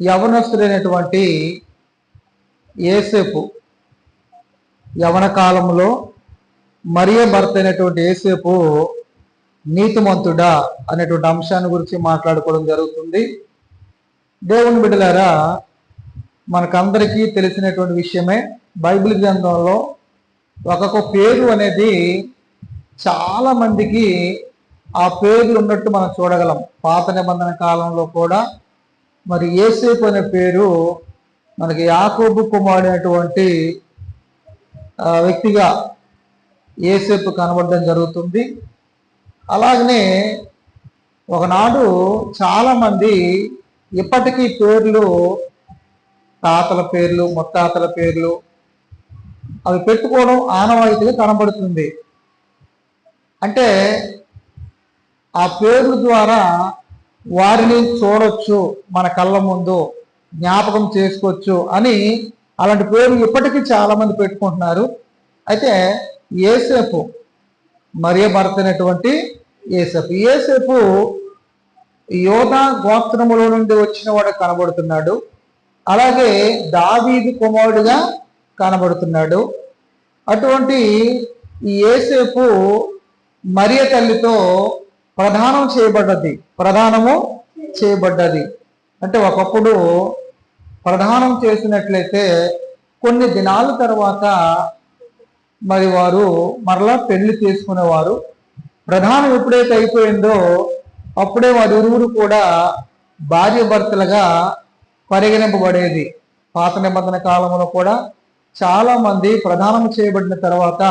యవనస్తుడైనటువంటి యేసేపు యవన కాలంలో మరియ భర్త అయినటువంటి యేసేపు నీతిమంతుడా అనేటువంటి అంశాన్ని గురించి మాట్లాడుకోవడం జరుగుతుంది. దేవుని బిడ్డలారా, మనకందరికీ తెలిసినటువంటి విషయమే. బైబిల్ గ్రంథంలో ఒక్కొక్క పేరు అనేది చాలా మందికి ఆ పేర్లు ఉన్నట్టు మనం చూడగలం. పాత నిబంధన కాలంలో కూడా మరి యేసేపు అనే పేరు మనకి యాకోబు కుమారుడైనటువంటి వ్యక్తిగా యేసేపు కనబడడం జరుగుతుంది. అలాగనే ఒకనాడు చాలామంది ఇప్పటికీ పేర్లు, తాతల పేర్లు, ముత్తాతల పేర్లు అవి పెట్టుకోవడం ఆనవాయితీగా కనబడుతుంది. అంటే ఆ పేర్ల ద్వారా వారిని చూడొచ్చు, మన కళ్ళ ముందు జ్ఞాపకం చేసుకోవచ్చు అని అలాంటి పేర్లు ఇప్పటికీ చాలామంది పెట్టుకుంటున్నారు. అయితే యేసేపు మరియ భర్త అయినటువంటి యేసేపు యోధా గోత్రములో నుండి వచ్చిన వాడు కనబడుతున్నాడు. అలాగే దావీదు కుమారుడుగా కనబడుతున్నాడు. అటువంటి ఈ యేసేపు మరియ తల్లితో ప్రదానము చేయబడ్డది. అంటే ఒకప్పుడు ప్రదానం చేసినట్లయితే కొన్ని దినాల తర్వాత మరి వారు మరలా పెళ్లి చేసుకునేవారు. ప్రధానం ఎప్పుడైతే అయిపోయిందో అప్పుడే వారి ఇరువురు కూడా భార్య భర్తలుగా పరిగణింపబడేది. పాత నిబంధన కాలంలో కూడా చాలా మంది ప్రదానం చేయబడిన తర్వాత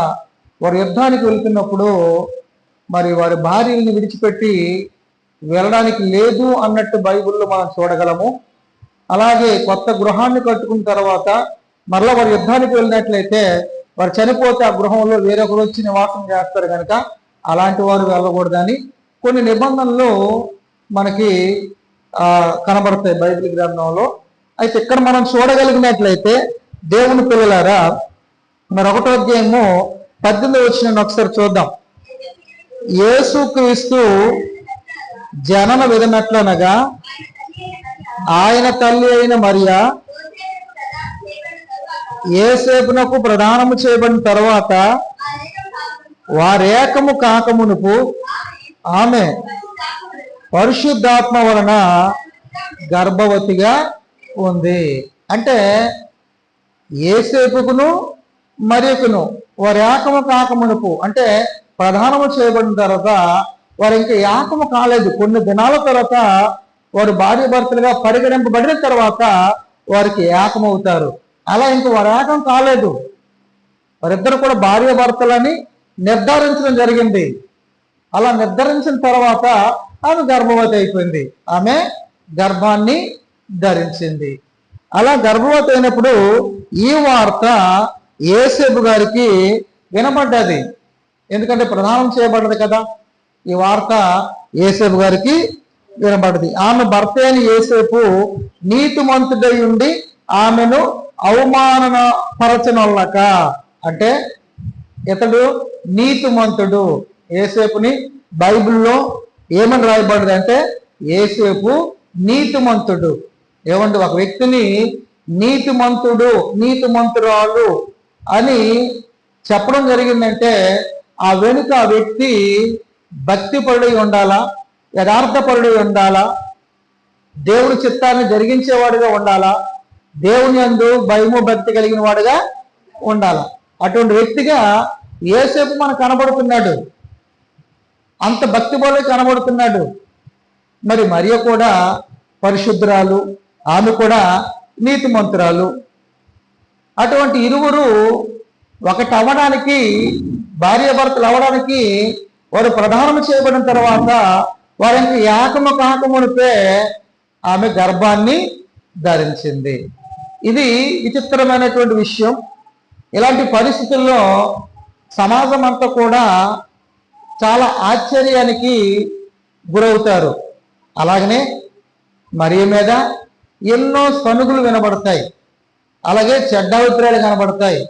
వారు యుద్ధానికి వెళ్తున్నప్పుడు మరి వారి భార్యల్ని విడిచిపెట్టి వెళ్ళడానికి లేదు అన్నట్టు బైబిల్లో మనం చూడగలము. అలాగే కొత్త గృహాన్ని కట్టుకున్న తర్వాత మరలా వారు యుద్ధానికి వెళ్ళినట్లయితే వారు చనిపోతే ఆ గృహంలో వేరొకరు వచ్చి నివాసం చేస్తారు కనుక అలాంటి వారు వెళ్ళకూడదని కొన్ని నిబంధనలు మనకి కనబడతాయి బైబిల్ గ్రంథంలో. అయితే ఇక్కడ మనం చూడగలిగినట్లయితే దేవుని పిల్లలారా, మరి 1వ అధ్యాయము 18వ వచనాన్ని ఒకసారి చూద్దాం. యేసుక్రీస్తు జనన విధనట్లనగా ఆయన తల్లి అయిన మరియా యేసేపునకు ప్రదానము చేయబడిన తర్వాత వారేకము కాకమునుపు ఆమె పరిశుద్ధాత్మ వలన గర్భవతిగా ఉంది. అంటే యేసేపుకును మరియకును వారేకము కాకమునుపు అంటే ప్రదానము చేయబడిన తర్వాత వారు ఇంకా ఏకము కాలేదు. కొన్ని దినాల తర్వాత వారు భార్య భర్తలుగా పరిగణింపబడిన తర్వాత వారికి ఏకమవుతారు. అలా ఇంక వారు ఏకం కాలేదు. వారిద్దరు కూడా భార్య భర్తలని నిర్ధారించడం జరిగింది. అలా నిర్ధారించిన తర్వాత ఆమె గర్భవతి అయిపోయింది. ఆమె గర్భాన్ని ధరించింది. అలా గర్భవతి అయినప్పుడు ఈ వార్త యేసేపు గారికి వినబడ్డది. ఎందుకంటే ప్రదానం చేయబడ్డది కదా. ఈ వార్త యేసేపు గారికి వినబడ్డది. ఆమె భర్త అయిన యేసేపు నీతిమంతుడై ఉండి ఆమెను అవమానపరచనొల్లక, అంటే ఇతడు నీతిమంతుడు. యేసేపుని బైబిల్లో ఏమని రాయబడ్డది అంటే యేసేపు నీతిమంతుడు. ఏమంటే ఒక వ్యక్తిని నీతిమంతుడు, నీతిమంతురాలు అని చెప్పడం జరిగిందంటే ఆ వెనుక ఆ వ్యక్తి భక్తిపరుడై ఉండాలా, యథార్థపరుడై ఉండాలా, దేవుడి చిత్తాన్ని జరిగించేవాడుగా ఉండాలా, దేవుని యందు భయము భక్తి కలిగిన వాడుగా ఉండాలా. అటువంటి వ్యక్తిగా యేసేపు మనకు కనబడుతున్నాడు. అంత భక్తిపరుడై కనబడుతున్నాడు. మరి మరియ కూడా పరిశుద్ధురాలు, ఆమె కూడా నీతిమంతురాలు. అటువంటి ఇరువురు ఒకటి అవ్వడానికి, భార్య భర్తలు అవ్వడానికి వారు ప్రదానం చేయబడిన తర్వాత వారి ఏకము కాకమునిపే ఆమె గర్భాన్ని ధరించింది. ఇది విచిత్రమైనటువంటి విషయం. ఇలాంటి పరిస్థితుల్లో సమాజం అంతా కూడా చాలా ఆశ్చర్యానికి గురవుతారు. అలాగనే మరియ మీద ఎన్నో సనుగులు వినబడతాయి, అలాగే చెడ్డ అభిప్రాయాలు కనబడతాయి,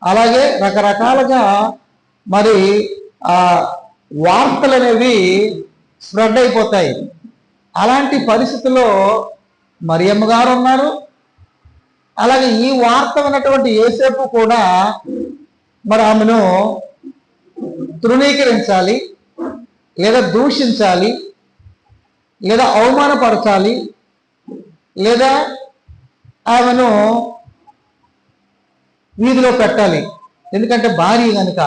అలాగే రకరకాలుగా మరి వార్తలు అనేవి స్ప్రెడ్ అయిపోతాయి. అలాంటి పరిస్థితుల్లో మరియమ్మ గారు ఉన్నారు. అలాగే ఈ వార్త విన్నటువంటి యోసేపు కూడా మరి ఆమెను తృణీకరించాలి, లేదా దూషించాలి, లేదా అవమానపరచాలి, లేదా ఆమెను వీధిలో పెట్టాలి. ఎందుకంటే భార్య కనుక,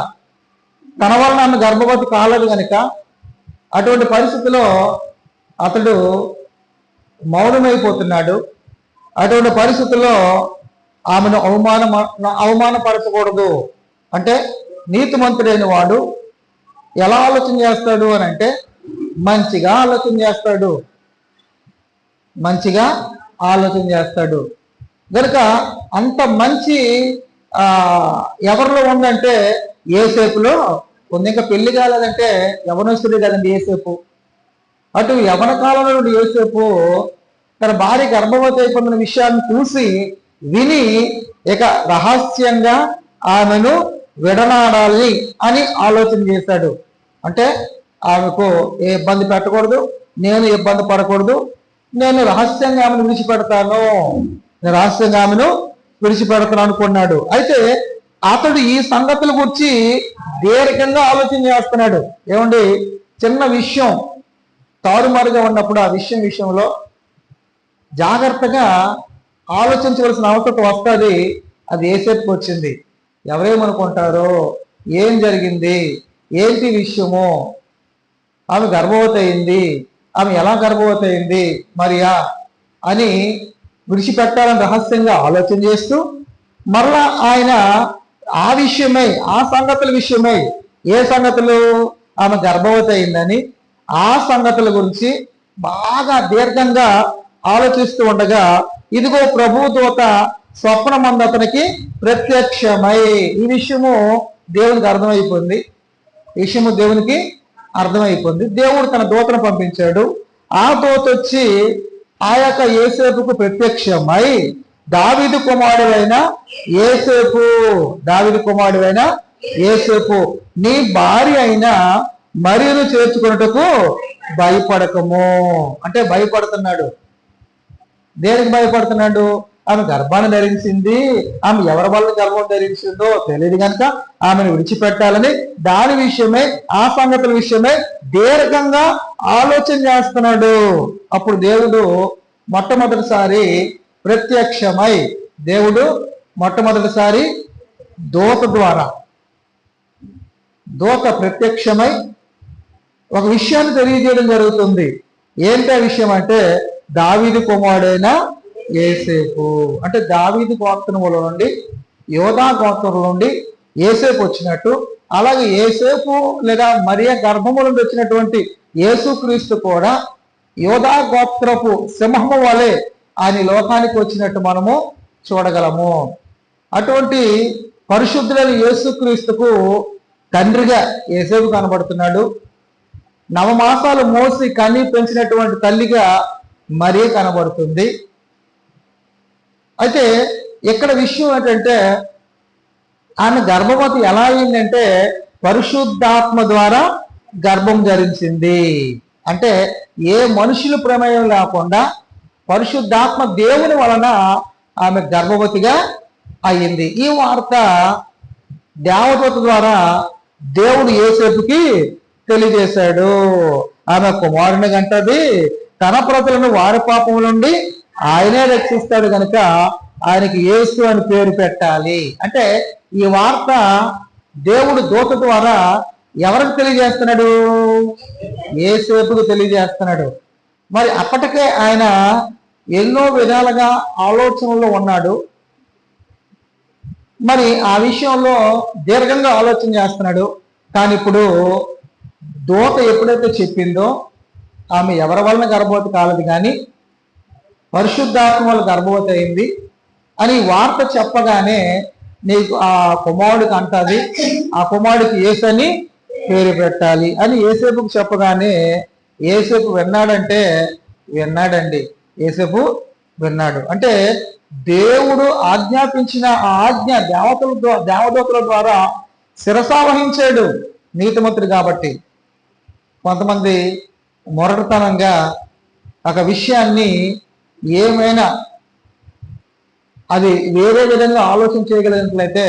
తన వలన ఆమె గర్భవతి కాలేదు కనుక అటువంటి పరిస్థితిలో అతడు మౌనమైపోతున్నాడు. అటువంటి పరిస్థితుల్లో ఆమెను అవమానపరచకూడదు. అంటే నీతిమంతుడైన వాడు ఎలా ఆలోచన చేస్తాడు అని అంటే మంచిగా ఆలోచన చేస్తాడు, మంచిగా ఆలోచన చేస్తాడు. కనుక అంత మంచి ఎవరిలో ఉందంటే యోసేపులో ఉంది. ఇంకా పెళ్లి కాలేదంటే యవనస్తుడే కదండి యోసేపు. అటు యవన కాలంలో యోసేపు తన భార్య గర్భవతి అయిపోతున్న విషయాన్ని చూసి విని ఇక రహస్యంగా ఆమెను విడనాడాలి అని ఆలోచన చేశాడు. అంటే ఆమెకు ఏ ఇబ్బంది పెట్టకూడదు, నేను ఇబ్బంది పడకూడదు, నేను రహస్యంగా ఆమెను విడిచిపెడతాను, నేను రహస్యంగా ఆమెను విడిచిపెడతాను అనుకున్నాడు. అయితే అతడు ఈ సంగతుల గురించి దీర్ఘంగా ఆలోచన చేస్తున్నాడు. ఏమండి, చిన్న విషయం తారుమారుగా ఉన్నప్పుడు ఆ విషయంలో జాగ్రత్తగా ఆలోచించవలసిన అవసరం వస్తుంది. అది యోసేపుకి వచ్చింది. ఎవరేమనుకుంటారో, ఏం జరిగింది, ఏంటి విషయము, ఆమె గర్భవతి అయింది, ఆమె ఎలా గర్భవతి అయింది మరియా అని విడిచిపెట్టాలని రహస్యంగా ఆలోచన చేస్తూ మరలా ఆయన ఆ విషయమై, ఆ సంగతుల విషయమై, ఏ సంగతులు, ఆమె గర్భవతి అయిందని ఆ సంగతుల గురించి బాగా దీర్ఘంగా ఆలోచిస్తూ ఉండగా ఇదిగో ప్రభు దూత స్వప్నమందు అతనికి ప్రత్యక్షమై, ఈ విషయము దేవునికి అర్థమైపోయింది. ఈ విషయము దేవునికి అర్థమైపోయింది. దేవుడు తన దూతను పంపించాడు. ఆ దూత వచ్చి ఆ యొక్క యోసేపుకు ప్రత్యక్షమై, దావీదు కుమారుడైన యోసేపు, దావీదు కుమారుడైన యోసేపు, నీ భార్య అయిన మరియను చేర్చుకున్నట్టుకు భయపడకము. అంటే భయపడుతున్నాడు. దేనికి భయపడుతున్నాడు? ఆమె గర్భాన్ని ధరించింది, ఆమె ఎవరి వల్ల గర్భం ధరించిందో తెలియదు కనుక ఆమెను విడిచిపెట్టాలని దాని విషయమై, ఆ సంగతుల విషయమై దీర్ఘంగా ఆలోచన చేస్తున్నాడు. అప్పుడు దేవుడు మొట్టమొదటిసారి ప్రత్యక్షమై, దేవుడు మొట్టమొదటిసారి దూత ద్వారా, దూత ప్రత్యక్షమై ఒక విషయాన్ని తెలియజేయడం జరుగుతుంది. ఏంటి ఆ విషయం అంటే దావీదు కుమారుడైన యోసేపు. అంటే దావీదు గోత్రముల నుండి, యోధా గోత్రముల నుండి యోసేపు వచ్చినట్టు, అలాగే యోసేపు లేదా మరియ గర్భము నుండి వచ్చినటువంటి యేసుక్రీస్తు కూడా యోధా గోత్రపు సింహము వలె ఆయన లోకానికి వచ్చినట్టు మనము చూడగలము. అటువంటి పరిశుద్ధులైన యేసుక్రీస్తుకు తండ్రిగా యోసేపు కనబడుతున్నాడు. నవమాసాలు మోసి కని పెంచినటువంటి తల్లిగా మరియ కనబడుతుంది. అయితే ఇక్కడ విషయం ఏంటంటే ఆమె గర్భవతి ఎలా అయిందంటే పరిశుద్ధాత్మ ద్వారా గర్భం ధరించింది. అంటే ఏ మనుషుల ప్రమేయం లేకుండా పరిశుద్ధాత్మ దేవుని వలన ఆమె గర్భవతిగా అయ్యింది. ఈ వార్త దేవదూత ద్వారా దేవుడు యోసేపుకి తెలియజేశాడు. ఆమె కుమారుని గంటది, తన ప్రజలను వారి పాపం నుండి ఆయనే రక్షిస్తాడు కనుక ఆయనకి యేసు అని పేరు పెట్టాలి. అంటే ఈ వార్త దేవుడు దూత ద్వారా ఎవరికి తెలియజేస్తున్నాడు? యోసేపుకు తెలియజేస్తున్నాడు. మరి అప్పటికే ఆయన ఎన్నో విధాలుగా ఆలోచనలో ఉన్నాడు. మరి ఆ విషయంలో దీర్ఘంగా ఆలోచన చేస్తున్నాడు. కానీ ఇప్పుడు దూత ఎప్పుడైతే చెప్పిందో ఆమె ఎవరి వలన గర్భవతి కాలేదు, కానీ పరిశుద్ధాత్మ వల్ల గర్భవతి అయింది అని వార్త చెప్పగానే నీకు ఆ కుమారుడికి అంటది, ఆ కుమారుడికి యేసు అని పేరు పెట్టాలి అని యోసేపుకు చెప్పగానే యోసేపు విన్నాడంటే విన్నాడండి. యోసేపు విన్నాడు. అంటే దేవుడు ఆజ్ఞాపించిన ఆ ఆజ్ఞ దేవదూతల ద్వారా శిరసావహించాడు నీతిమంతుడు కాబట్టి. కొంతమంది మొరటతనంగా ఒక విషయాన్ని ఏమైనా అది వేరే విధంగా ఆలోచన చేయగలిగినట్లయితే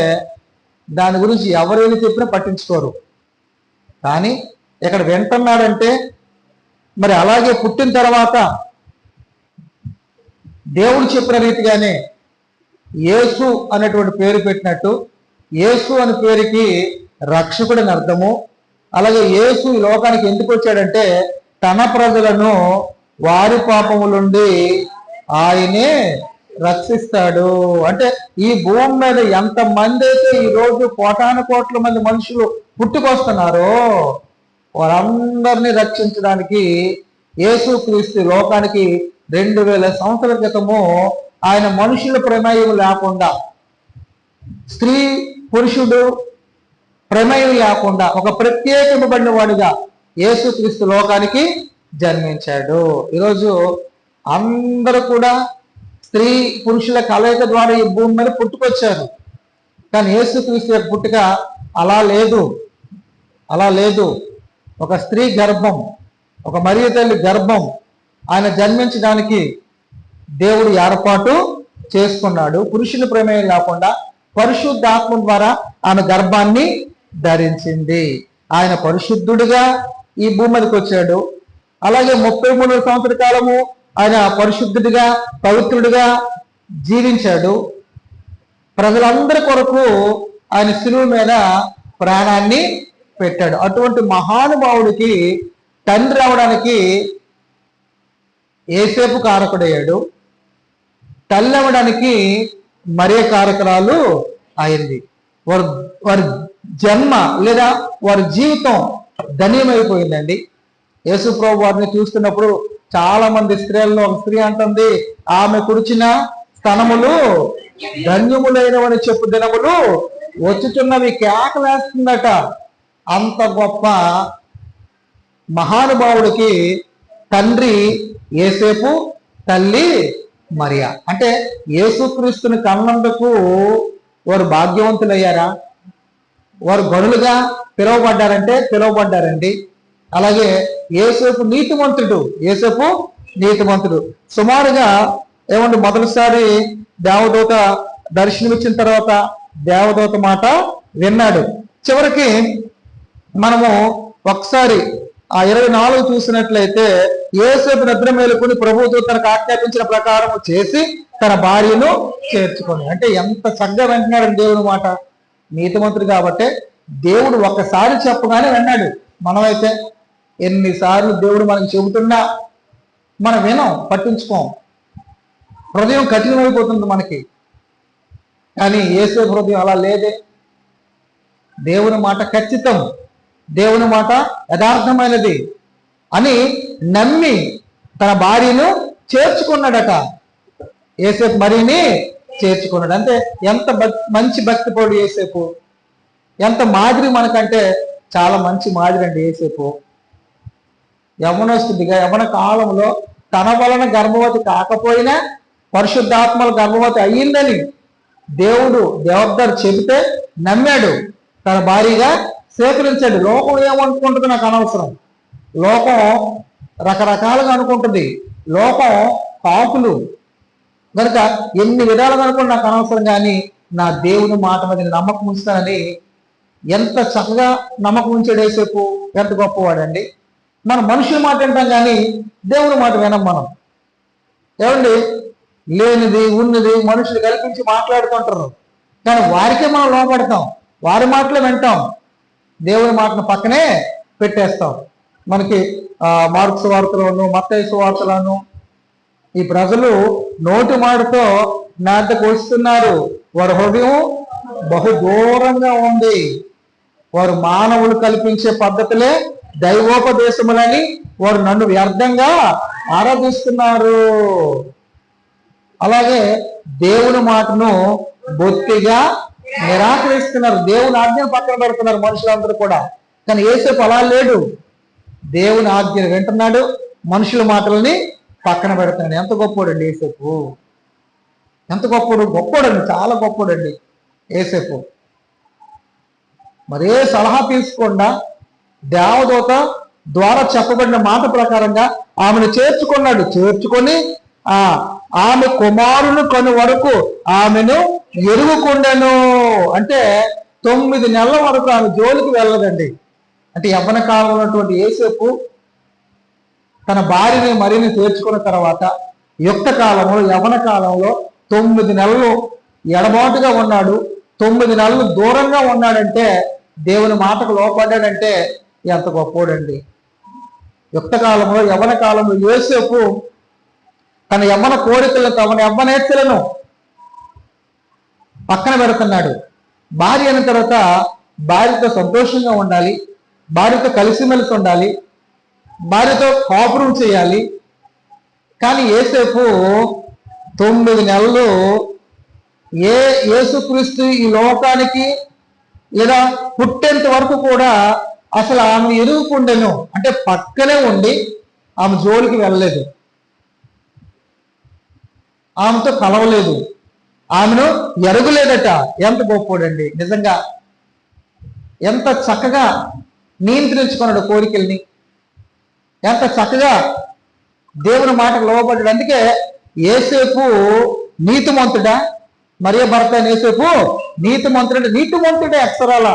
దాని గురించి ఎవరేమి చెప్పినా పట్టించుకోరు. కానీ ఇక్కడ వింటున్నాడంటే మరి అలాగే పుట్టిన తర్వాత దేవుడు చెప్పిన రీతిగానే యేసు అనేటువంటి పేరు పెట్టినట్టు, యేసు అనే పేరుకి రక్షకుడిని అర్థము. అలాగే యేసు ఈ లోకానికి ఎందుకు వచ్చాడంటే తన ప్రజలను వారి పాపము నుండి ఆయనే రక్షిస్తాడు. అంటే ఈ భూమి మీద ఎంతమంది అయితే ఈరోజు కోటాను కోట్ల మంది మనుషులు పుట్టుకొస్తున్నారో వారందరినీ రక్షించడానికి యేసుక్రీస్తు లోకానికి 2000 సంవత్సరాల క్రితము ఆయన మనుషుల ప్రమేయం లేకుండా, స్త్రీ పురుషుడు ప్రమేయం లేకుండా ఒక ప్రత్యేకింపబడిన వాడిగా యేసుక్రీస్తు లోకానికి జన్మించాడు. ఈరోజు అందరూ కూడా స్త్రీ పురుషుల కలయిక ద్వారా ఈ భూమి మీద పుట్టుకొచ్చారు. కానీ యేసుక్రీస్తు యొక్క పుట్టుక అలా లేదు. ఒక స్త్రీ గర్భం, ఒక మరియ తల్లి గర్భం ఆయన జన్మించడానికి దేవుడు ఏర్పాటు చేసుకున్నాడు. పురుషుల ప్రమేయం లేకుండా పరిశుద్ధాత్మ ద్వారా ఆమె గర్భాన్ని ధరించింది. ఆయన పరిశుద్ధుడిగా ఈ భూమి మీదకి వచ్చాడు. అలాగే 33 సంవత్సరాల కాలము ఆయన పరిశుద్ధుడిగా పవిత్రుడిగా జీవించాడు. ప్రజలందరి కొరకు ఆయన శిలువ మీద ప్రాణాన్ని పెట్టాడు. అటువంటి మహానుభావుడికి తండ్రి అవడానికి యేసేపు కారకుడయ్యాడు. తల్లి అవ్వడానికి మరియ కారకురాలు అయింది. వారి జన్మ లేదా వారి జీవితం ధన్యమైపోయిందండి. యేసు ప్రభు వారిని చూస్తున్నప్పుడు చాలా మంది స్త్రీల్లో ఒక స్త్రీ అంటుంది, ఆమె కుడిచిన స్తనములు ధన్యములైనవని చెప్పు దినములు వచ్చుచున్నవి కేకలేస్తుందట. అంత గొప్ప మహానుభావుడికి తండ్రి యేసేపు, తల్లి మరియా. అంటే యేసుక్రీస్తుని కన్నందుకు వారు భాగ్యవంతులయ్యారా? వారు గనులుగా పిలువబడ్డారండి. అలాగే యేసేపు నీతిమంతుడు. సుమారుగా ఏమంటే మొదటిసారి దేవదూత దర్శనమిచ్చిన తర్వాత దేవదూత మాట విన్నాడు. చివరికి మనము ఒకసారి ఆ 24 చూసినట్లయితే యేసేపు నిద్ర మేలుకొని ప్రభువుతో తనకు ఆజ్ఞాపించిన ప్రకారం చేసి తన భార్యను చేర్చుకొని. అంటే ఎంత చక్కగా వింటున్నాడు దేవుని మాట. నీతిమంతుడు కాబట్టి దేవుడు ఒక్కసారి చెప్పగానే విన్నాడు. మనమైతే ఎన్నిసార్లు దేవుడు మనకు చెబుతున్నా మనం వినం, పట్టించుకోం. హృదయం కఠినమైపోతుంది మనకి. కానీ యేసేపు హృదయం అలా లేదే. దేవుని మాట ఖచ్చితం, దేవుని మాట యథార్థమైనది అని నమ్మి తన భార్యను చేర్చుకున్నాడట. యేసేపు మరియని చేర్చుకున్నాడు. అంటే ఎంత మంచి భక్తిపరుడు యేసేపు, ఎంత మాదిరి మనకంటే చాలా మంచి మాదిరి అండి యేసేపు. యవనస్తుడిగా యవన కాలంలో తన వలన గర్భవతి కాకపోయినా పరిశుద్ధాత్మల గర్భవతి అయ్యిందని దేవద్దారు చెబితే నమ్మాడు, తన భార్యగా స్వీకరించాడు. లోకం ఏమనుకుంటుంది నాకు అనవసరం. లోకం రకరకాలుగా అనుకుంటుంది. లోకం పాపులు కనుక ఎన్ని విధాలుగా అనుకుంటే నాకు అనవసరం. కానీ నా దేవుని మాట మీద నమ్మకం ఉంచుతానని ఎంత చక్కగా నమ్మకం ఉంచాడు యేసేపు. ఎంత గొప్పవాడండి. మనం మనుషుల మాట వింటాం కానీ దేవుని మాట వినం మనం. ఏమండి, లేనిది ఉన్నది మనుషులు కల్పించి మాట్లాడుతుంటారు, కానీ వారికే మనం లోపడతాం, వారి మాటలు వింటాం, దేవుని మాటను పక్కనే పెట్టేస్తాం. మనకి మార్క్స్ వార్తలను, మత్తయి వార్తలను ఈ ప్రజలు నోటి మాటతో నాటకు వస్తున్నారు. వారి హృదయం బహు దూరంగా ఉంది. వారు మానవులు కల్పించే పద్ధతులే దైవోపదేశములని వారు నన్ను వ్యర్థంగా ఆరాధిస్తున్నారు. అలాగే దేవుని మాటను బొత్తిగా నిరాకరిస్తున్నారు. దేవుని ఆజ్ఞను పక్కన పెడుతున్నారు మనుషులందరూ కూడా. కానీ యేసేపు అలా లేడు. దేవుని ఆజ్ఞను వింటున్నాడు, మనుషుల మాటలని పక్కన పెడుతున్నాడు. ఎంత గొప్పోడండి యేసేపు, ఎంత గొప్పోడండి, చాలా గొప్పోడండి యేసేపు. మరే సలహా తీసుకోకుండా దేవదూత ద్వారా చెప్పబడిన మాట ప్రకారంగా ఆమెను చేర్చుకున్నాడు. చేర్చుకొని ఆమె కుమారుని కొను వరకు ఆమెను ఎరుగుకుండెను. అంటే 9 నెలల వరకు ఆమె జోలికి వెళ్ళదండి. అంటే యవ్వన కాలంలో ఉన్నటువంటి యోసేపు తన భార్యని మరిని చేర్చుకున్న తర్వాత యుక్త కాలంలో యవ్వన కాలంలో 9 నెలలు ఎడబాటుగా ఉన్నాడు, 9 నెలలు దూరంగా ఉన్నాడంటే, దేవుని మాటకు లోపడ్డాడంటే ఎంత గొప్పోడండి. యుక్త కాలంలో యవ్వన కాలంలో యోసేపు తన యవ్వన కోరికలను తన యవ్వనేచ్ఛలను పక్కన పెడుతున్నాడు. భార్య అయిన తర్వాత భార్యతో సంతోషంగా ఉండాలి, భార్యతో కలిసిమెలిసి ఉండాలి, భార్యతో కాపురం చేయాలి. కానీ యోసేపు 9 నెలలు యేసుక్రీస్తు ఈ లోకానికి లేదా పుట్టేంత వరకు కూడా అసలు ఆమె ఎరుగుకుండెను. అంటే పక్కనే ఉండి ఆమె జోలికి వెళ్ళలేదు, ఆమెతో కలవలేదు, ఆమెను ఎరగలేదట. ఎంత గొప్పోడండి నిజంగా. ఎంత చక్కగా నియంత్రించుకున్నాడు కోరికల్ని, ఎంత చక్కగా దేవుని మాటకు లోబడ్డాడు. అందుకే యోసేపు నీతిమంతుడా, మరియ భర్త యోసేపు నీతిమంతుడు. నీతిమంతుడే అక్షరాల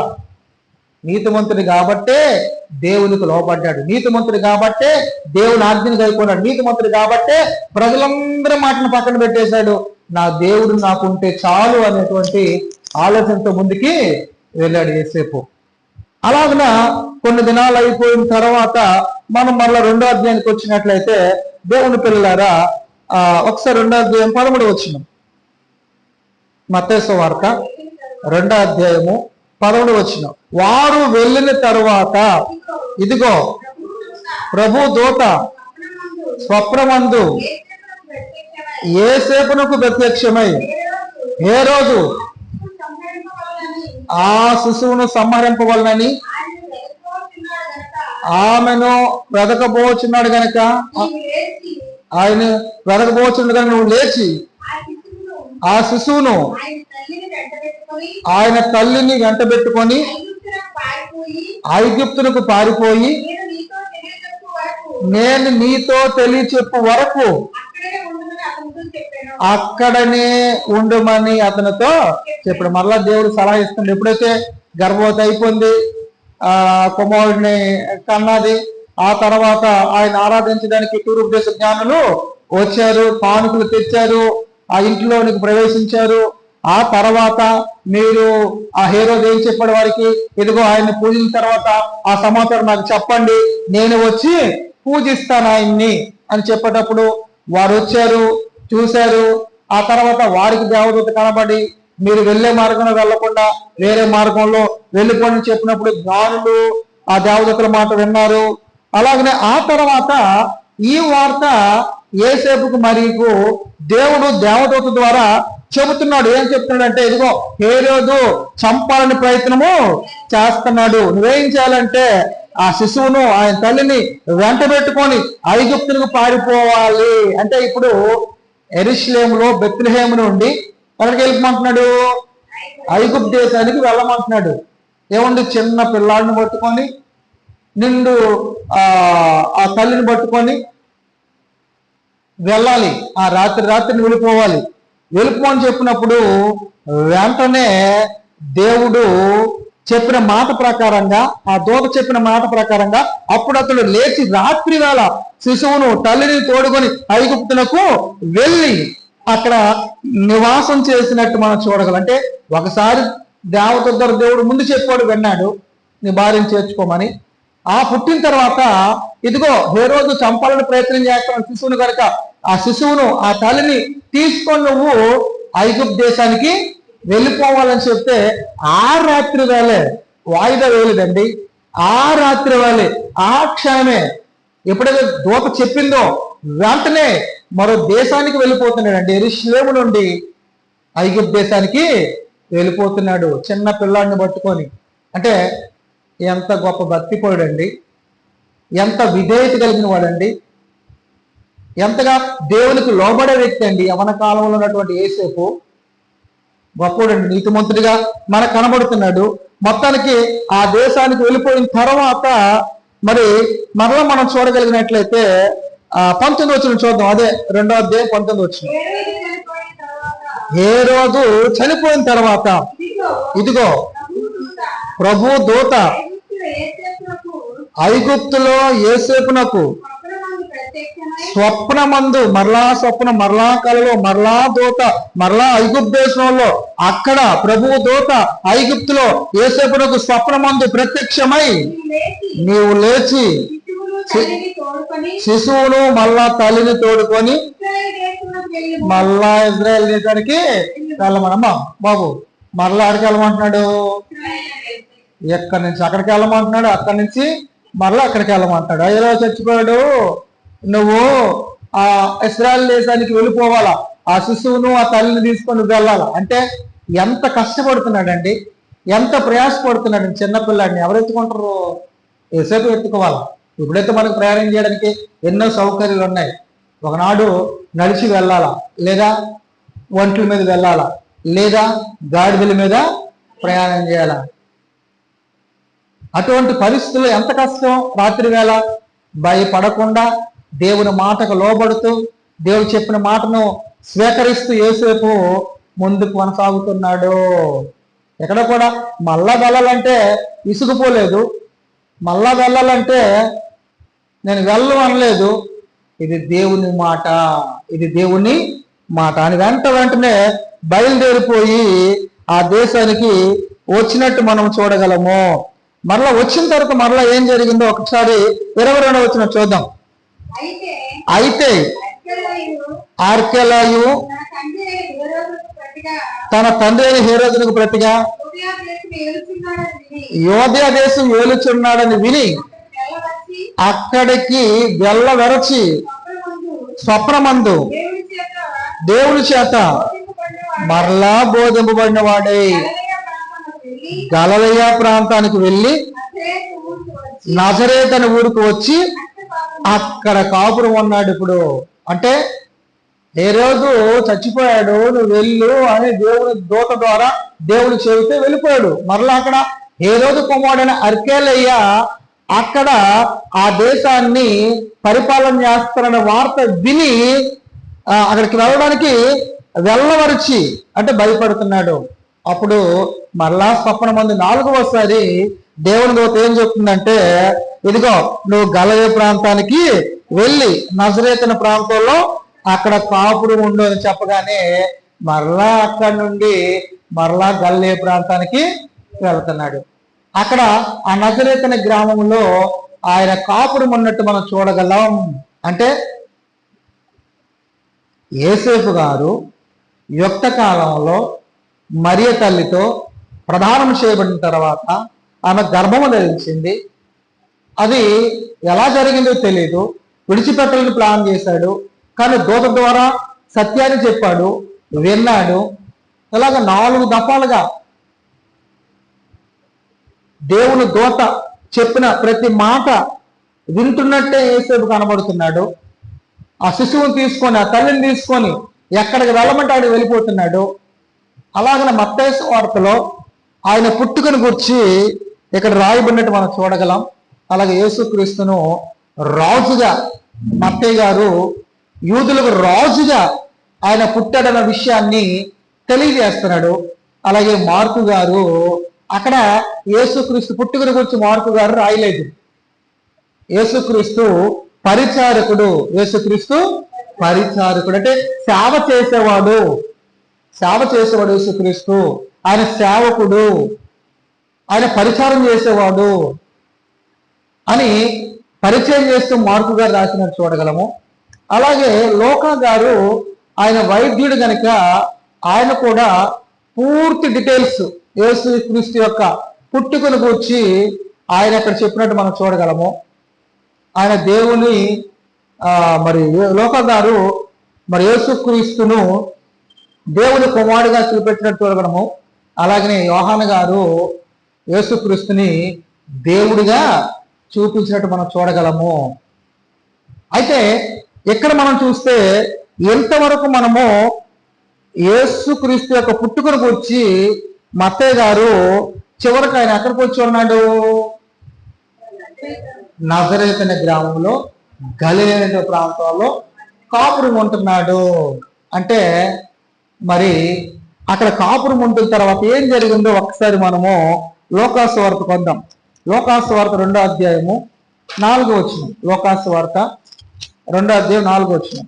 నీతిమంతుడు కాబట్టే దేవునికి లోబడ్డాడు, నీతిమంతుడు కాబట్టే దేవుని ఆజ్ఞను గైకొన్నాడు, నీతిమంతుడు కాబట్టే ప్రజలందరి మాటను పక్కన పెట్టేశాడు. నా దేవుడు నాకుంటే చాలు అనేటువంటి ఆలోచనతో ముందుకి వెళ్ళాడు యోసేపు. అలాగన కొన్ని దినాలు అయిపోయిన తర్వాత మనం మళ్ళీ 2వ అధ్యాయానికి వచ్చినట్లయితే, దేవుని పిల్లలారా ఒకసారి 2వ అధ్యాయం 13 వచ్చిన మత్తయి సువార్త 2వ అధ్యాయము 13 వచ్చిన. వారు వెళ్ళిన తరువాత ఇదిగో ప్రభు దూత స్వప్నమందు యోసేపునకు ప్రత్యక్షమై ఏ రోజు ఆ శిశువును సంహరింపవలనని ఆమెను వెదకబోచున్నాడు గనక, ఆయన వెదకబోచున్నాడు కనుక నువ్వు లేచి ఆ శిశువును ఆయన తల్లిని వెంటబెట్టుకొని ఐగుప్తునకు పారిపోయి నేను నీతో తెలియచెప్పు వరకు అక్కడనే ఉండమని అతనితో చెప్పాడు. మరలా దేవుడు సలహా ఇస్తుంది. ఎప్పుడైతే గర్భవతి అయిపోయింది, కుమారుడిని కన్నది, ఆ తర్వాత ఆయన ఆరాధించడానికి తూర్పు దేశ జ్ఞానులు వచ్చారు, కానుకలు తెచ్చారు, ఆ ఇంట్లోనికి ప్రవేశించారు. ఆ తర్వాత మీరు ఆ హేరోదు ఏం చెప్పాడు వారికి, ఇదిగో ఆయన్ని పూజించిన తర్వాత ఆ సమాచారం నాకు చెప్పండి, నేను వచ్చి పూజిస్తాను ఆయన్ని అని చెప్పేటప్పుడు వారు వచ్చారు, చూశారు. ఆ తర్వాత వారికి దేవదూత కనబడి మీరు వెళ్ళే మార్గంలో వెళ్లకుండా వేరే మార్గంలో వెళ్ళిపోండి చెప్పినప్పుడు జ్ఞానులు ఆ దేవదూతల మాట విన్నారు. అలాగనే ఆ తర్వాత ఈ వార్త యోసేపుకు మరియు దేవుడు దేవదూత ద్వారా చెబుతున్నాడు. ఏం చెప్తున్నాడు అంటే, ఇదిగో హేరోదు చంపాలని ప్రయత్నము చేస్తున్నాడు, నువ్వేం చేయాలంటే ఆ శిశువును ఆయన తల్లిని వెంట పెట్టుకొని ఐగుప్తునికి పారిపోవాలి. అంటే ఇప్పుడు యెరూషలేములో బెత్లెహేము నుండి ఎక్కడికి వెళ్ళమంటున్నాడు, ఐగుప్తు దేశానికి వెళ్ళమంటున్నాడు. ఏముంది, చిన్న పిల్లాడిని పట్టుకొని నిండు ఆ తల్లిని పట్టుకొని వెళ్ళాలి, ఆ రాత్రిని వెళ్ళిపోవాలి. వెళ్ళిపోని చెప్పినప్పుడు వెంటనే దేవుడు చెప్పిన మాట ప్రకారంగా, ఆ దూత చెప్పిన మాట ప్రకారంగా అప్పుడు అతడు లేచి రాత్రి వేళ శిశువును తల్లిని తోడుకొని ఐగుప్తునకు వెళ్ళి అక్కడ నివాసం చేసినట్టు మనం చూడగలం. అంటే ఒకసారి దేవుడు ముందు చెప్పాడు, విన్నాడు, నీ భార్యను చేర్చుకోమని. ఆ పుట్టిన తర్వాత ఇదిగో హేరోదు చంపాలని ప్రయత్నం చేస్తున్న శిశువును కనుక ఆ శిశువును ఆ తల్లిని తీసుకొని నువ్వు ఐగుప్తు దేశానికి వెళ్ళిపోవాలని చెప్తే ఆ రాత్రి వేళే వాయిదా వేయలేదండి. ఆ రాత్రి వేళే ఆ క్షణమే ఎప్పుడైతే దూత చెప్పిందో వెంటనే మరో దేశానికి వెళ్ళిపోతున్నాడండి. యెరూషలేము నుండి ఐగుప్తు దేశానికి వెళ్ళిపోతున్నాడు చిన్న పిల్లాడిని పట్టుకొని. అంటే ఎంత గొప్ప భక్తిపరుడండి, ఎంత విధేయత కలిగిన వాడండి, ఎంతగా దేవునికి లోబడే వ్యక్తి అండి. యవన కాలంలో ఉన్నటువంటి యోసేపు గొప్పడండి, నీతిమంతుడిగా మనకు కనబడుతున్నాడు. మొత్తానికి ఆ దేశానికి వెళ్ళిపోయిన తర్వాత మరి మరలా మనం చూడగలిగినట్లయితే 19 వచనం చూద్దాం. అదే 2వ అధ్యాయం 19 వచనం. హేరోదు చనిపోయిన తర్వాత ఇదిగో ప్రభు దూత ఐగుప్తులో యోసేపునకు స్వప్నమందు, మరలా స్వప్నం, మరలా కలలో, మరలా దూత, మరలా ఐగుప్తు దేశంలో అక్కడ ప్రభు దూత ఐగుప్తులో యోసేపునకు స్వప్నమందు ప్రత్యక్షమై నీవు లేచి శిశువును మళ్ళా తల్లిని తోడుకొని మళ్ళా ఇజ్రాయెల్ దేశానికి వెళ్ళమనమ్మా బాబు. మరలా అక్కడికి వెళ్ళమంటున్నాడు, ఎక్కడి నుంచి అక్కడికి వెళ్ళమంటున్నాడు, అక్కడి నుంచి మరలా అక్కడికి వెళ్ళమంటున్నాడు. అయ్యో చచ్చిపోయాడు, నువ్వు ఆ ఇజ్రాయెల్ దేశానికి వెళ్ళిపోవాలా, ఆ శిశువును ఆ తల్లిని తీసుకొని వెళ్ళాలా అంటే ఎంత కష్టపడుతున్నాడండి, ఎంత ప్రయాసపడుతున్నాడు. చిన్నపిల్లాడిని ఎవరు ఎత్తుకుంటారు? యోసేపు ఎత్తుకోవాలా. ఇప్పుడైతే మనకు ప్రయాణం చేయడానికి ఎన్నో సౌకర్యాలు ఉన్నాయి. ఒకనాడు నడిచి వెళ్ళాలా, లేదా ఒంట్ల మీద వెళ్ళాలా, లేదా గాడిదల మీద ప్రయాణం చేయాలా. అటువంటి పరిస్థితుల్లో ఎంత కష్టం. రాత్రి వేళ భయపడకుండా దేవుని మాటకు లోబడుతూ దేవుడు చెప్పిన మాటను స్వీకరిస్తూ యోసేపు ముందుకు కొనసాగుతున్నాడు. ఎక్కడ కూడా మళ్ళా వెళ్ళాలంటే ఇసుకుపోలేదు, మళ్ళా వెళ్ళాలంటే నేను వెళ్ళు అనలేదు. ఇది దేవుని మాట, ఇది దేవుని మాట అని వెంటనే బయలుదేరిపోయి ఆ దేశానికి వచ్చినట్టు మనం చూడగలము. మరలా వచ్చిన తర్వాత మరలా ఏం జరిగిందో ఒకసారి 22వ వచనం చూద్దాం. అయితే ఆర్కెలాయు తన తండ్రి అయిన హేరోదునకు ప్రతిగా యోధా దేశం ఏలుచున్నాడని విని అక్కడికి వెళ్ళవరచి స్వప్నమందు దేవుని చేత మరలా బోధింపబడిన వాడై గలిలయ ప్రాంతానికి వెళ్ళి నజరేతు అనే ఊరికి వచ్చి అక్కడ కాపురం ఉన్నాడు. ఇప్పుడు అంటే హేరోదు చచ్చిపోయాడు, నువ్వు వెళ్ళు అని దేవుని దూత ద్వారా దేవుడు చెబితే వెళ్ళిపోయాడు. మరలా అక్కడ హేరోదు కుమారుడైన అర్కెలయ్య అక్కడ ఆ దేశాన్ని పరిపాలన చేస్తారన్న వార్త విని అక్కడికి వెళ్ళడానికి వెళ్ళవరిచి అంటే భయపడుతున్నాడు. అప్పుడు మరలా స్వప్నమందు 4వసారి దేవుని దూత ఏం చెప్తుందంటే, ఇదిగో నువ్వు గలిలయ ప్రాంతానికి వెళ్ళి నజరేతు అనే ప్రాంతంలో అక్కడ కాపురం ఉండు అని చెప్పగానే మరలా అక్కడి నుండి మరలా గలిలయ ప్రాంతానికి వెళ్తున్నాడు. అక్కడ ఆ నజరేతు అనే గ్రామంలో ఆయన కాపురం ఉన్నట్టు మనం చూడగలం. అంటే యోసేపు గారు యుక్త కాలంలో మరియ తల్లితో ప్రదానం చేయబడిన తర్వాత ఆమె గర్భము ధరించింది. అది ఎలా జరిగిందో తెలియదు, విడిచిపెట్టాలని ప్లాన్ చేశాడు. కానీ దూత ద్వారా సత్యాన్ని చెప్పాడు, విన్నాడు. ఇలాగ 4 దఫాలుగా దేవుని దూత చెప్పిన ప్రతి మాట వింటున్నట్టే యోసేపు కనబడుతున్నాడు. ఆ శిశువుని తీసుకొని, ఆ తల్లిని తీసుకొని ఎక్కడికి వెళ్ళమంటే ఆడికి వెళ్ళిపోతున్నాడు. అలాగనే మత్తయి సువార్తలో ఆయన పుట్టుకను గురించి ఇక్కడ రాయబడినట్టు మనం చూడగలం. అలాగే యేసుక్రీస్తును రాజుగా మత్తయి గారు యూదులకు రాజుగా ఆయన పుట్టాడన్న విషయాన్ని తెలియజేస్తున్నాడు. అలాగే మార్కు గారు అక్కడ యేసుక్రీస్తు పుట్టుకను గురించి మార్కు గారు రాయలేదు. యేసుక్రీస్తు పరిచారకుడు, యేసుక్రీస్తు పరిచారకుడు అంటే సేవ చేసేవాడు యేసుక్రీస్తు. ఆయన సేవకుడు, ఆయన పరిచారం చేసేవాడు అని పరిచయం చేస్తూ మార్కు గారు రాసినట్టు చూడగలము. అలాగే లోకా గారు ఆయన వైద్యుడు కనుక ఆయన కూడా పూర్తి డీటెయిల్స్ యేసుక్రీస్తు యొక్క పుట్టుకను గురించి ఆయన అక్కడ చెప్పినట్టు మనం చూడగలము. ఆయన దేవుని మరి లోకా గారు మరి యేసుక్రీస్తును దేవుని కుమారుడిగా చూపెట్టినట్టు చూడగలము. అలాగనే యోహాను గారు యేసుక్రీస్తుని దేవుడిగా చూపించినట్టు మనం చూడగలము. అయితే ఇక్కడ మనం చూస్తే ఎంతవరకు మనము యేసుక్రీస్తు యొక్క పుట్టుకను గురించి మత్తయి గారు చివరికి ఆయన ఎక్కడికి వచ్చి ఉన్నాడు? నజరేతు అనే గ్రామంలో గలిలయ ప్రాంతాల్లో కాపురం ఉంటున్నాడు. అంటే మరి అక్కడ కాపురం ఉంటున్న తర్వాత ఏం జరిగిందో ఒకసారి మనము లోకాసు వార్త కొందాం. లోకాసు వార్త 2వ అధ్యాయము 4వ వచనం. లోకాసు వార్త 2వ అధ్యాయం 4వ వచనం.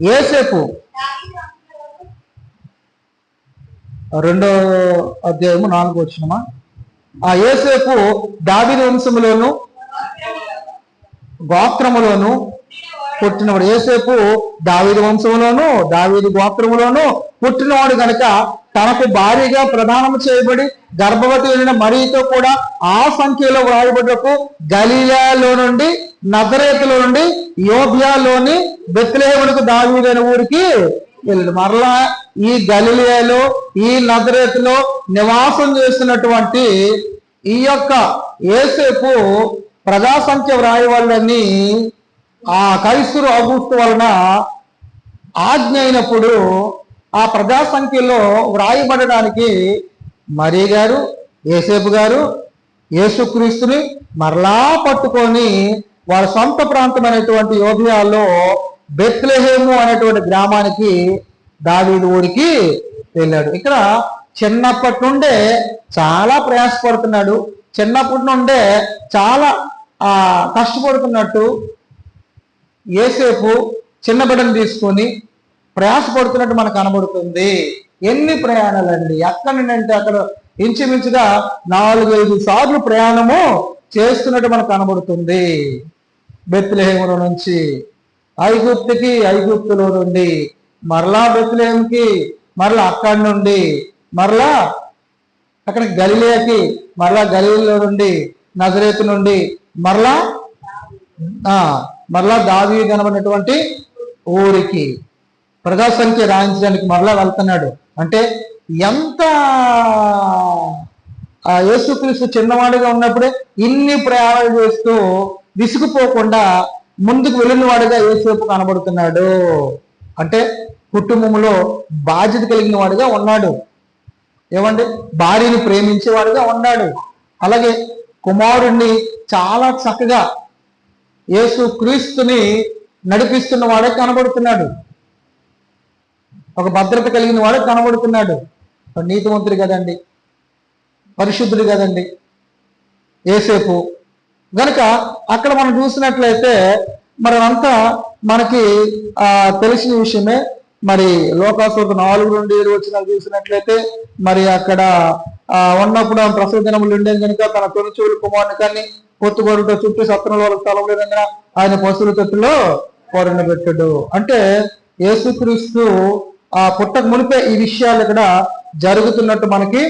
యోసేపు 2వ అధ్యాయము 4వ వచనమా? ఆ యోసేపు దావీదు వంశములోను గోత్రములోను పుట్టినవాడు. యోసేపు దావీదు వంశంలోను దావీదు గోత్రములోను పుట్టినవాడు గనుక తనకు భారీగా ప్రదానం చేయబడి గర్భవతి వెళ్ళిన మరియతో కూడా ఆ సంఖ్యలో వ్రాయబడ్డకు గలీలాలో నుండి నజరేతులో నుండి యోధ్యాలోని బెత్లెహేమునకు దావీదైన ఊరికి వెళ్ళాడు. మరలా ఈ గలిలయలో ఈ నజరేతులో నివాసం చేస్తున్నటువంటి ఈ యొక్క యోసేపు ప్రజా సంఖ్య వ్రాయవాళ్ళని ఆ కైసరు ఆగుస్తు వలన ఆజ్ఞ అయినప్పుడు ఆ ప్రజా సంఖ్యలో వ్రాయబడడానికి మరియ గారు యోసేపు గారు యేసుక్రీస్తుని మరలా పట్టుకొని వారి సొంత ప్రాంతమైనటువంటి యోధియాలో బెత్లెహేము అనేటువంటి గ్రామానికి దావీదు ఊరికి వెళ్ళాడు. ఇక్కడ చిన్నప్పటి నుండే చాలా ప్రయాసపడుతున్నాడు. చిన్నప్పటి నుండే చాలా కష్టపడుతున్నట్టు యోసేపు చిన్న బిడ్డను తీసుకొని ప్రయాసపడుతున్నట్టు మనకు కనబడుతుంది. ఎన్ని ప్రయాణాలండి! అక్కడి నుండి అంటే అక్కడ ఇంచుమించుగా 4-5 సార్లు ప్రయాణము చేస్తున్నట్టు మనకు కనబడుతుంది. బెత్లెహేములో నుంచి ఐగుప్తుకి, ఐగుప్తులో నుండి మరలా బెత్లెహేముకి, మరలా అక్కడి నుండి మరలా అక్కడ గలిలయకి, మరలా గలిలయలో నుండి నజరేతు నుండి మరలా దావీదు అనబడినటువంటి ఊరికి ప్రజా సంఖ్య రాయించడానికి మరలా వెళ్తున్నాడు. అంటే ఎంత యేసుక్రీస్తు చిన్నవాడిగా ఉన్నప్పుడే ఇన్ని ప్రయాణాలు చేస్తూ విసుగుపోకుండా ముందుకు వెళ్ళిన వాడిగా యేసేపు కనబడుతున్నాడు. అంటే కుటుంబంలో బాధ్యత కలిగిన వాడిగా ఉన్నాడు. ఏమండి, భార్యని ప్రేమించేవాడిగా ఉన్నాడు. అలాగే కుమారుణ్ణి చాలా చక్కగా యేసుక్రీస్తుని నడిపిస్తున్న వాడే కనబడుతున్నాడు. ఒక భద్రత కలిగిన వాడే కనబడుతున్నాడు. నీతిమంతుడు కదండి, పరిశుద్ధుడు కదండి యేసేపు. గనుక అక్కడ మనం చూసినట్లయితే మరి అంతా మనకి తెలిసిన విషయమే. మరి లోకాసు 4 నుండి 7 వచనాలు చూసినట్లయితే మరి అక్కడ ఉన్నప్పుడు ప్రసవ దినములు ఉండేది కనుక తన తొలిచూలు కుమారుని కానీ పొత్తుగోరుతో చుట్టూ సత్రంలో స్థలం లేదన్నా ఆయన పశువుల తొట్టులో కోరిన పెట్టాడు. అంటే యేసుక్రీస్తు పుట్టక మునిపే ఈ విషయాలు ఇక్కడ జరుగుతున్నట్టు మనకి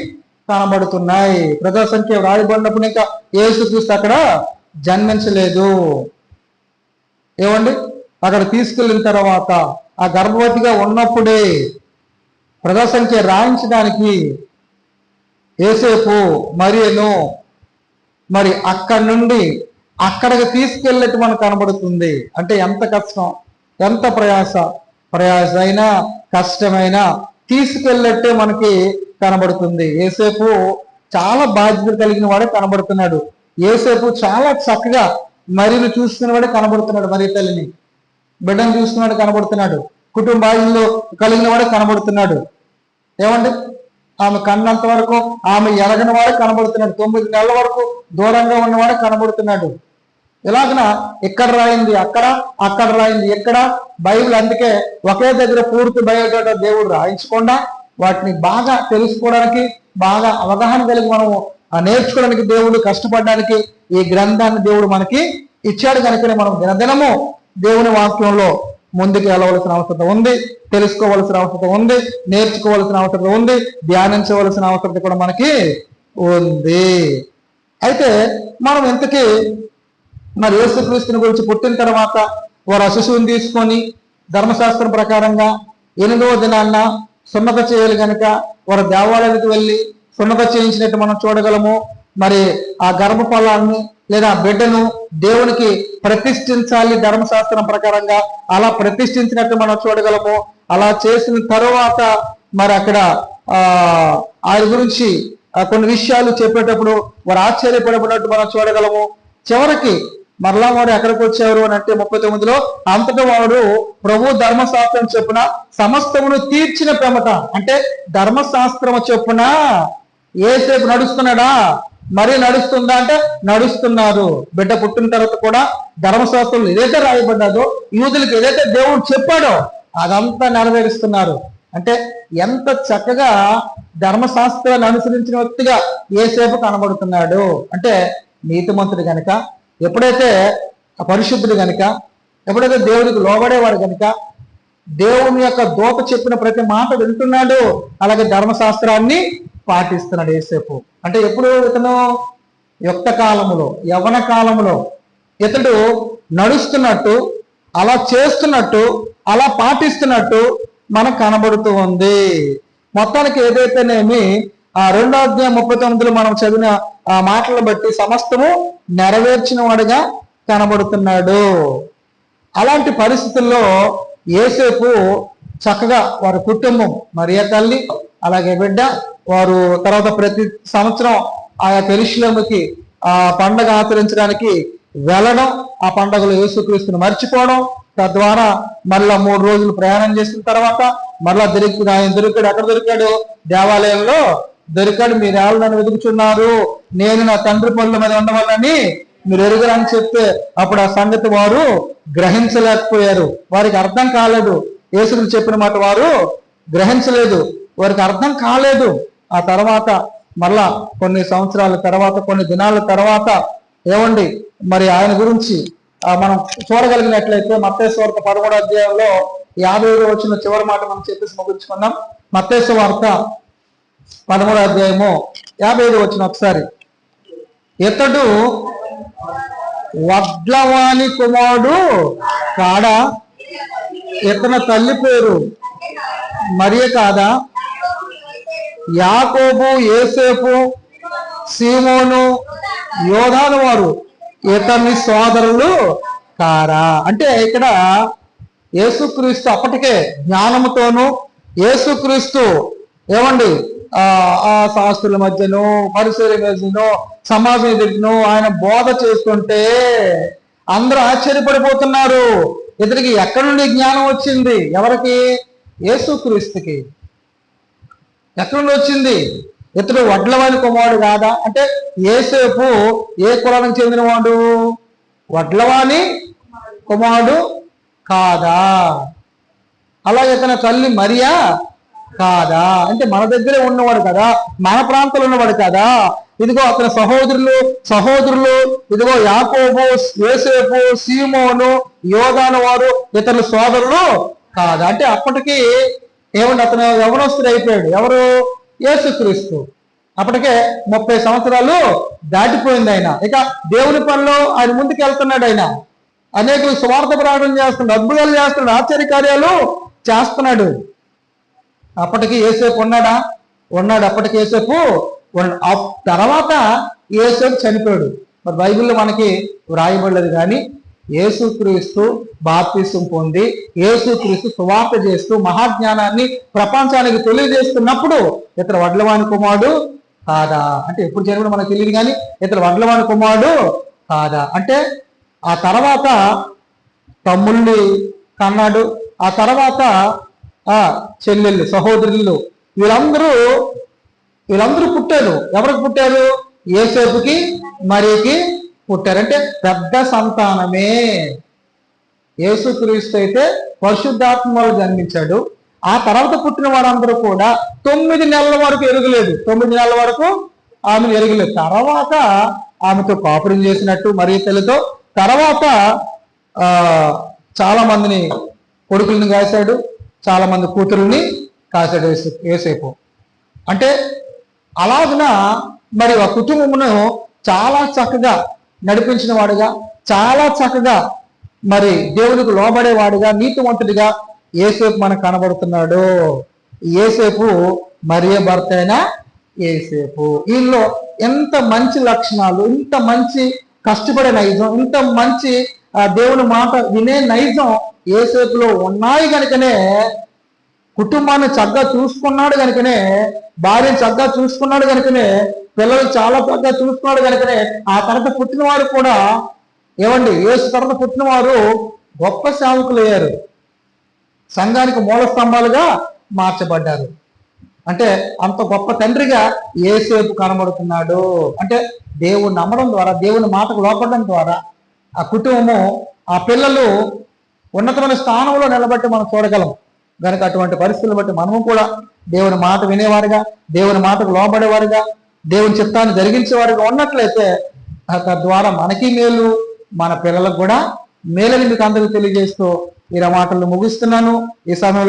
కనబడుతున్నాయి. ప్రజా సంఖ్య రాయబడినప్పుడు ఇంకా యేసుక్రీస్తు అక్కడ జన్మించలేదు. ఏమండి, అక్కడ తీసుకెళ్ళిన తర్వాత ఆ గర్భవతిగా ఉన్నప్పుడే ప్రజా సంఖ్య రాయించడానికి యోసేపు మరియను మరి అక్కడి నుండి అక్కడికి తీసుకెళ్ళినట్టు మనకు కనబడుతుంది. అంటే ఎంత కష్టం, ఎంత ప్రయాస అయినా కష్టమైనా తీసుకెళ్ళట్టే మనకి కనబడుతుంది. యోసేపు చాలా బాధ్యత కలిగిన వాడే కనబడుతున్నాడు. యోసేపు చాలా చక్కగా మరియను చూసుకునే వాడే కనబడుతున్నాడు. మరి తల్లిని బిడ్డను చూసుకున్నాడు కనబడుతున్నాడు. కుటుంబాల్లో కలిగిన వాడే కనబడుతున్నాడు. ఏమండి, ఆమె కన్నంత వరకు ఆమె ఎరగని వాడే కనబడుతున్నాడు. 9 నెలల వరకు దూరంగా ఉన్నవాడే కనబడుతున్నాడు. ఇలాగన ఇక్కడ రాయింది అక్కడ, అక్కడ రాయింది ఇక్కడ. బైబిల్ అందుకే ఒకే దగ్గర పూర్తి బయట దేవుడు రాయించకుండా వాటిని బాగా తెలుసుకోవడానికి, బాగా అవగాహన కలిగి మనం నేర్చుకోవడానికి, దేవుడు కష్టపడడానికి ఈ గ్రంథాన్ని దేవుడు మనకి ఇచ్చాడు. కనుకనే మనం దినదినము దేవుని వాక్యంలో ముందుకు వెళ్ళవలసిన అవసరం ఉంది, తెలుసుకోవలసిన అవసరం ఉంది, నేర్చుకోవలసిన అవసరం ఉంది, ధ్యానించవలసిన అవసరం కూడా మనకి ఉంది. అయితే మనం ఇంతకీ మరి యేసుక్రీస్తుని గురించి పుట్టిన తర్వాత వారు ఆ శిశువుని తీసుకొని ధర్మశాస్త్రం ప్రకారంగా 8వ దినాన్న సున్నత చేయాలి కనుక వారు దేవాలయానికి వెళ్ళి సున్నత చేయించినట్టు మనం చూడగలము. మరి ఆ గర్భఫలాన్ని లేదా బిడ్డను దేవునికి ప్రతిష్ఠించాలి ధర్మశాస్త్రం ప్రకారంగా, అలా ప్రతిష్ఠించినట్టు మనం చూడగలము. అలా చేసిన తరువాత మరి అక్కడ ఆయన గురించి కొన్ని విషయాలు చెప్పేటప్పుడు వారు ఆశ్చర్యపడబడినట్టు మనం చూడగలము. చివరికి మరలా వాడు ఎక్కడికి వచ్చారు అని అంటే 39లో, అంతటా వాడు ప్రభు ధర్మశాస్త్రం చొప్పున సమస్తమును తీర్చిన పిమ్మట, అంటే ధర్మశాస్త్రం చొప్పున యేసేపు నడుస్తున్నాడా? మరి నడుస్తుందా అంటే నడుస్తున్నారు. బిడ్డ పుట్టిన తర్వాత కూడా ధర్మశాస్త్రంలో ఏదైతే రాయబడ్డాదో, యూదులకు ఏదైతే దేవుడు చెప్పాడో అదంతా నెరవేరుస్తున్నారు. అంటే ఎంత చక్కగా ధర్మశాస్త్రాన్ని అనుసరించిన వ్యక్తిగా యేసేపు కనబడుతున్నాడు. అంటే నీతిమంతుడు గనుక, ఎప్పుడైతే పరిశుద్ధుడు గనుక, ఎప్పుడైతే దేవుడికి లోబడేవాడు గనుక, దేవుని యొక్క దూత చెప్పిన ప్రతి మాట వింటున్నాడు. అలాగే ధర్మశాస్త్రాన్ని పాటిస్తున్నాడు యేసేపు. అంటే ఎప్పుడు ఇతను యుక్త కాలములో, యవ్వన కాలములో ఇతడు నడుస్తున్నట్టు, అలా చేస్తున్నట్టు, అలా పాటిస్తున్నట్టు మనకు కనబడుతూ ఉంది. మొత్తానికి ఏదైతేనేమి 2వ అధ్యాయం 39లో మనం చదివిన ఆ మాటలను బట్టి సమస్తము నెరవేర్చిన వాడుగా కనబడుతున్నాడు. అలాంటి పరిస్థితుల్లో యేసేపు చక్కగా వారి కుటుంబం, మరియ తల్లి, అలాగే బిడ్డ, వారు తర్వాత ప్రతి సంవత్సరం ఆయా యెరూషలేముకి ఆ పండగ ఆచరించడానికి వెళ్ళడం, ఆ పండగలో యేసుక్రీస్తుని మర్చిపోవడం, తద్వారా మళ్ళా 3 రోజులు ప్రయాణం చేసిన తర్వాత మళ్ళా ఆయన దొరికాడు. ఎక్కడ దొరికాడు? దేవాలయంలో దొరికాడు. మీరు ఎవరు నన్ను వెతుకుచున్నారు? నేను నా తండ్రి పనుల మీద ఉండవాలని మీరు ఎరుగరని చెప్తే అప్పుడు ఆ సంగతి వారు గ్రహించలేకపోయారు. వారికి అర్థం కాలేదు. యేసుకు చెప్పిన మాట వారు గ్రహించలేదు, వారికి అర్థం కాలేదు. ఆ తర్వాత మళ్ళా కొన్ని సంవత్సరాల తర్వాత, కొన్ని దినాల తర్వాత ఏమండి మరి ఆయన గురించి మనం చూడగలిగినట్లయితే మత్తయి సువార్త 13వ అధ్యాయంలో 55వ వచనం చివరి మాట మనం చెప్పేసి ముగించుకుందాం. మత్తయి సువార్త 13వ అధ్యాయము 55వ వచనం ఒకసారి. ఇతడు వడ్లవాని కుమారుడు కాడా? ఇతని తల్లి పేరు మరియ కాదా? యాకోబు, యేసేపు, సీమోను, యోధాను వారు ఇతని సోదరులు కారా? అంటే ఇక్కడ యేసుక్రీస్తు అప్పటికే జ్ఞానముతోనూ, యేసుక్రీస్తు ఏమండి ఆ శాస్త్రుల మధ్యను, పరిసర మధ్యను, సమాజం ఎదుటిను ఆయన బోధ చేస్తుంటే అందరూ ఆశ్చర్యపడిపోతున్నారు. ఇతనికి ఎక్కడి నుండి జ్ఞానం వచ్చింది? ఎవరికి? యేసుక్రీస్తుకి. ఎక్కడి నుండి వచ్చింది? ఇతడు వడ్లవాని కుమారుడు కాదా? అంటే యేసేపు ఏ కులానికి చెందినవాడు? వడ్లవాని కుమారుడు కాదా? అలాగే ఇతని తల్లి మరియా కాదా? అంటే మన దగ్గరే ఉన్నవాడు కదా, మన ప్రాంతంలో ఉన్నవాడు కదా. ఇదిగో అతని సహోదరులు ఇదిగో యాకోబు, యేసేపు, సీమోను, యోధాను వారు ఇతని సోదరులు కాదా? అంటే అప్పటికి ఏమంటే అతను యవనస్తుడు అయిపోయాడు. ఎవరు? యేసుక్రీస్తు. అప్పటికే 30 సంవత్సరాలు దాటిపోయింది ఆయన. ఇక దేవుని పనిలో ఆయన ముందుకు వెళ్తున్నాడు. ఆయన అనేకులు స్వార్థ ప్రకటన చేస్తున్నాడు, అద్భుతాలు చేస్తున్నాడు, ఆశ్చర్యకార్యాలు చేస్తున్నాడు. అప్పటికి యేసేపు ఉన్నాడా? ఉన్నాడు. అప్పటికి యేసేపు తర్వాత యేసేపు చనిపోయాడు. మరి బైబిల్లో మనకి వ్రాయబడలేదు, కానీ యేసుక్రీస్తు బాప్తిసం పొంది యేసుక్రీస్తు సువార్త చేస్తూ మహాజ్ఞానాన్ని ప్రపంచానికి తెలియజేస్తున్నప్పుడు ఇతడు వడ్లవాని కుమారుడు కాదా? అంటే ఎప్పుడు చనిపోయినా మనకు తెలియదు, కానీ ఇతడు వడ్లవాని కుమారుడు కాదా? అంటే ఆ తర్వాత తమ్ముళ్ళని కన్నాడు. ఆ తర్వాత చెల్లెళ్ళు, సహోదరులు, వీళ్ళందరూ పుట్టారు. ఎవరికి పుట్టారు? యేసేపుకి, మరియకి పుట్టారు. అంటే పెద్ద సంతానమే. యేసుక్రీస్తు అయితే పరిశుద్ధాత్మ వల్ల జన్మించాడు. ఆ తర్వాత పుట్టిన వారందరూ కూడా 9 నెలల వరకు ఎరగలేదు. 9 నెలల వరకు ఆమెను ఎరగలేదు. తర్వాత ఆమెతో కాపురం చేసినట్టు మరియ తల్లితో, తర్వాత చాలా మందిని కొడుకుల్ని కాశాడు, చాలా మంది కూతురుల్ని కాశాడు యేసేపు. అంటే అలాగున మరి ఆ కుటుంబమును చాలా చక్కగా నడిపించిన వాడుగా, చాలా చక్కగా మరి దేవునికి లోబడేవాడుగా, నీతివంతుడిగా యేసేపు మనకు కనబడుతున్నాడు. యేసేపు మరియ భర్త అయిన యేసేపు. వీళ్ళలో ఎంత మంచి లక్షణాలు, ఇంత మంచి కష్టపడే నైజం, ఇంత మంచి దేవుని మాట వినే నైజం యేసేపులో ఉన్నాయి కనుకనే కుటుంబాన్ని చక్కగా చూసుకున్నాడు కనుకనే, భార్యను చక్కగా చూసుకున్నాడు కనుకనే, పిల్లలు చాలా చక్కగా చూసుకున్నాడు కనుకనే ఆ తర్వాత పుట్టిన వారు కూడా ఏమండి, యేసు తర్వాత పుట్టిన వారు గొప్ప సేవకులు అయ్యారు, సంఘానికి మూల స్తంభాలుగా మార్చబడ్డారు. అంటే అంత గొప్ప తండ్రిగా యేసేపు కనబడుతున్నాడు. అంటే దేవుని నమ్మడం ద్వారా, దేవుని మాటకు లోపడడం ద్వారా ఆ కుటుంబము, ఆ పిల్లలు ఉన్నతమైన స్థానంలో నిలబట్టి మనం చూడగలం. కనుక అటువంటి పరిస్థితులు బట్టి మనము కూడా దేవుని మాట వినేవారుగా, దేవుని మాటకు లోబడేవారుగా, దేవుని చిత్తాన్ని జరిగించేవారుగా ఉన్నట్లయితే తద్వారా మనకి మేలు, మన పిల్లలకు కూడా మేలని మీకు అందరికీ తెలియజేస్తూ ఈ మాటలు ముగిస్తున్నాను. ఈ సమయంలో